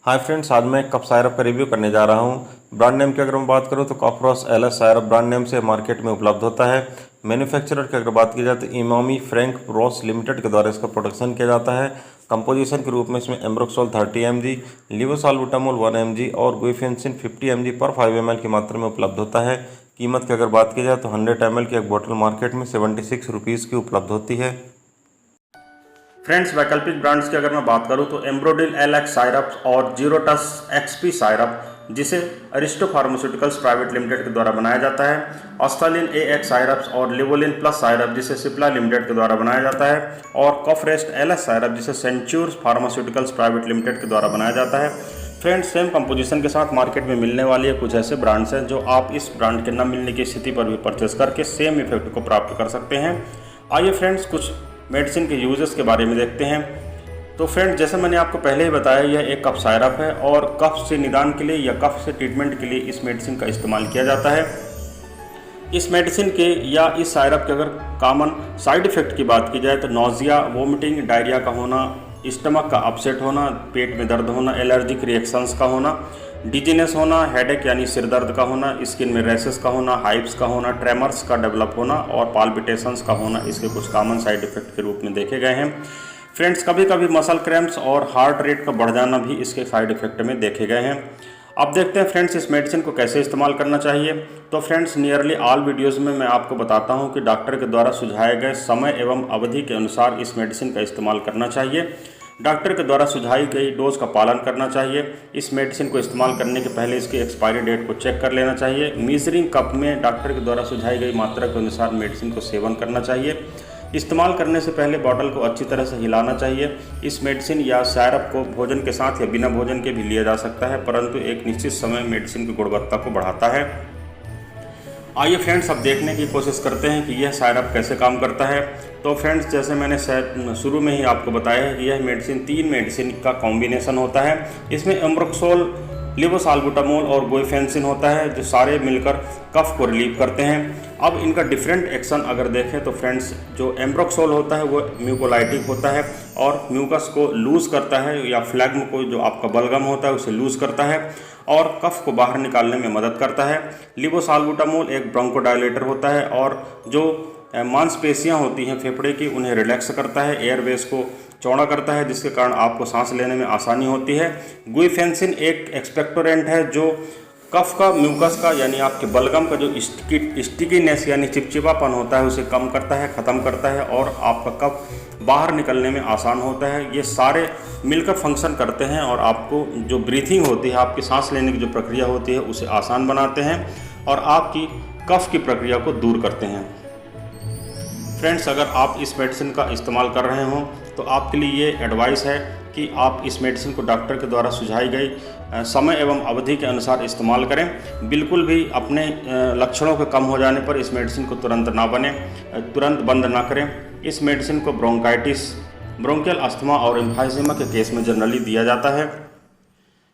Hi friends, आज मैं एक कप सायरप का रिव्यू करने जा रहा हूँ। ब्रांड नेम की अगर मैं बात करूँ तो कॉफरोस एलएस सायरप ब्रांड नेम से मार्केट में उपलब्ध होता है। मैन्युफैक्चरर की अगर बात की जाए तो इमामी फ्रैंक रोस लिमिटेड के द्वारा इसका प्रोडक्शन किया जाता है। कंपोजिशन के रूप में इसमें एम्ब्रोक्सोल 30 mg, लिवोसाल्बुटामोल 1 mg और गुइफेंसिन 50 mg पर 5 ml की मात्रा में उपलब्ध होता है। कीमत की अगर बात की जाए तो 100 ml की एक बोतल मार्केट में 76 रुपीज़ की उपलब्ध होती है। फ्रेंड्स, वैकल्पिक ब्रांड्स की अगर मैं बात करूं तो एम्ब्रोडिल एलएक्स सायरप और जीरोटस एक्सपी सायरप, जिसे अरिस्टो फार्मास्यूटिकल्स प्राइवेट लिमिटेड के द्वारा बनाया जाता है, ऑस्टालिन एएक्स सायरप्स और लिवोलिन प्लस सायरप जिसे सिप्ला लिमिटेड के द्वारा बनाया जाता है, और कॉफरेस्ट एलएस सायरप जिसे सेंचुर फार्मास्यूटिकल्स प्राइवेट लिमिटेड के द्वारा बनाया जाता है। फ्रेंड्स, सेम कंपोजिशन के साथ मार्केट में मिलने वाली है कुछ ऐसे ब्रांड्स हैं जो आप इस ब्रांड के न मिलने की स्थिति पर भी परचेस करके सेम इफेक्ट को प्राप्त कर सकते हैं। आइए फ्रेंड्स, कुछ मेडिसिन के यूजेस के बारे में देखते हैं। तो फ्रेंड्स, जैसे मैंने आपको पहले ही बताया, यह एक कफ सायरप है और कफ से निदान के लिए या कफ से ट्रीटमेंट के लिए इस मेडिसिन का इस्तेमाल किया जाता है। इस मेडिसिन के या इस सायरप के अगर कॉमन साइड इफ़ेक्ट की बात की जाए तो नोजिया, वोमिटिंग, डायरिया का होना, स्टमक का अपसेट होना, पेट में दर्द होना, एलर्जिक रिएक्शंस का होना, डिजीनेस होना, हेडेक यानी सिर दर्द का होना, स्किन में रैसेस का होना, हाइप्स का होना, ट्रेमर्स का डेवलप होना और पाल्पिटेशंस का होना इसके कुछ कॉमन साइड इफ़ेक्ट के रूप में देखे गए हैं। फ्रेंड्स, कभी कभी मसल क्रैम्प्स और हार्ट रेट का बढ़ जाना भी इसके साइड इफ़ेक्ट में देखे गए हैं। अब देखते हैं फ्रेंड्स, इस मेडिसिन को कैसे इस्तेमाल करना चाहिए। तो फ्रेंड्स, नियरली ऑल वीडियोज़ में मैं आपको बताता हूँ कि डॉक्टर के द्वारा सुझाए गए समय एवं अवधि के अनुसार इस मेडिसिन का इस्तेमाल करना चाहिए। डॉक्टर के द्वारा सुझाई गई डोज का पालन करना चाहिए। इस मेडिसिन को इस्तेमाल करने के पहले इसकी एक्सपायरी डेट को चेक कर लेना चाहिए। मीजरिंग कप में डॉक्टर के द्वारा सुझाई गई मात्रा के अनुसार मेडिसिन को सेवन करना चाहिए। इस्तेमाल करने से पहले बॉटल को अच्छी तरह से हिलाना चाहिए। इस मेडिसिन या सायरप को भोजन के साथ या बिना भोजन के भी लिया जा सकता है, परंतु एक निश्चित समय मेडिसिन की गुणवत्ता को बढ़ाता है। आइए फ्रेंड्स, अब देखने की कोशिश करते हैं कि यह सायरप कैसे काम करता है। तो फ्रेंड्स, जैसे मैंने शुरू में ही आपको बताया है कि यह मेडिसिन 3 मेडिसिन का कॉम्बिनेशन होता है। इसमें एम्ब्रोक्सोल, लिवोसाल्बुटामोल और गुइफेंसिन होता है, जो सारे मिलकर कफ को रिलीव करते हैं। अब इनका डिफरेंट एक्शन अगर देखें तो फ्रेंड्स, जो एम्ब्रोक्सोल होता है वो म्यूकोलाइटिक होता है और म्यूकस को लूज़ करता है, या फ्लैग्म को, जो आपका बलगम होता है, उसे लूज़ करता है और कफ को बाहर निकालने में मदद करता है। लिवोसाल्बुटामोल एक ब्रोंकोडायलेटर होता है और जो मांसपेशियां होती हैं फेफड़े की, उन्हें रिलैक्स करता है, एयरवेज को चौड़ा करता है, जिसके कारण आपको सांस लेने में आसानी होती है। गुइफेंसिन एक एक्सपेक्टोरेंट है जो कफ का, म्यूकस का, यानी आपके बलगम का जो स्टिकीनेस यानी चिपचिपापन होता है उसे कम करता है, ख़त्म करता है और आपका कफ बाहर निकलने में आसान होता है। ये सारे मिलकर फंक्शन करते हैं और आपको जो ब्रीथिंग होती है, आपकी सांस लेने की जो प्रक्रिया होती है, उसे आसान बनाते हैं और आपकी कफ की प्रक्रिया को दूर करते हैं। फ्रेंड्स, अगर आप इस मेडिसिन का इस्तेमाल कर रहे हों तो आपके लिए ये एडवाइस है कि आप इस मेडिसिन को डॉक्टर के द्वारा सुझाई गई समय एवं अवधि के अनुसार इस्तेमाल करें। बिल्कुल भी अपने लक्षणों के कम हो जाने पर इस मेडिसिन को तुरंत बंद ना करें। इस मेडिसिन को ब्रोंकाइटिस, ब्रोंकियल अस्थमा और एम्फाइजेमा के केस में जनरली दिया जाता है।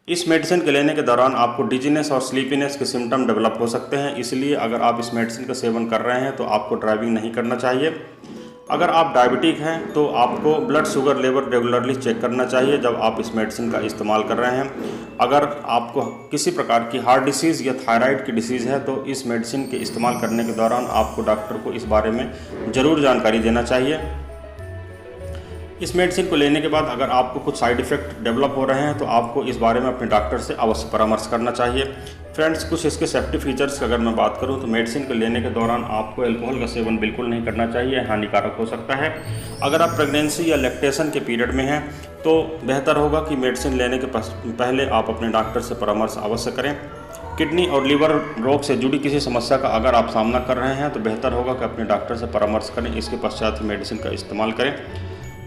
इस मेडिसिन के लेने के दौरान आपको डिजीनेस और स्लीपीनेस के सिम्टम डेवलप हो सकते हैं, इसलिए अगर आप इस मेडिसिन का सेवन कर रहे हैं तो आपको ड्राइविंग नहीं करना चाहिए। अगर आप डायबिटिक हैं तो आपको blood sugar level regularly check करना चाहिए जब आप इस मेडिसिन का इस्तेमाल कर रहे हैं। अगर आपको किसी प्रकार की हार्ट डिसीज़ या थायराइड की डिसीज़ है तो इस मेडिसिन के इस्तेमाल करने के दौरान आपको डॉक्टर को इस बारे में ज़रूर जानकारी देना चाहिए। इस मेडिसिन को लेने के बाद अगर आपको कुछ साइड इफ़ेक्ट डेवलप हो रहे हैं तो आपको इस बारे में अपने डॉक्टर से अवश्य परामर्श करना चाहिए। फ्रेंड्स, कुछ इसके सेफ्टी फीचर्स की अगर मैं बात करूं तो मेडिसिन को लेने के दौरान आपको अल्कोहल का सेवन बिल्कुल नहीं करना चाहिए, हानिकारक हो सकता है। अगर आप प्रेगनेंसी या लैक्टेशन के पीरियड में हैं तो बेहतर होगा कि मेडिसिन लेने के पहले आप अपने डॉक्टर से परामर्श अवश्य करें। किडनी और लीवर रोग से जुड़ी किसी समस्या का अगर आप सामना कर रहे हैं तो बेहतर होगा कि अपने डॉक्टर से परामर्श करें, इसके पश्चात ही मेडिसिन का इस्तेमाल करें।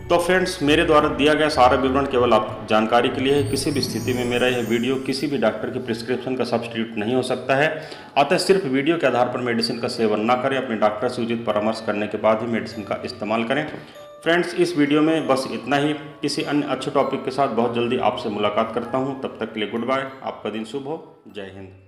तो फ्रेंड्स, मेरे द्वारा दिया गया सारा विवरण केवल आप जानकारी के लिए है। किसी भी स्थिति में मेरा यह वीडियो किसी भी डॉक्टर की प्रिस्क्रिप्शन का सब्स्टिट्यूट नहीं हो सकता है। अतः सिर्फ वीडियो के आधार पर मेडिसिन का सेवन ना करें, अपने डॉक्टर से उचित परामर्श करने के बाद ही मेडिसिन का इस्तेमाल करें। फ्रेंड्स, इस वीडियो में बस इतना ही। किसी अन्य अच्छे टॉपिक के साथ बहुत जल्दी आपसे मुलाकात करता हूँ। तब तक के लिए गुड बाय। आपका दिन शुभ हो। जय हिंद।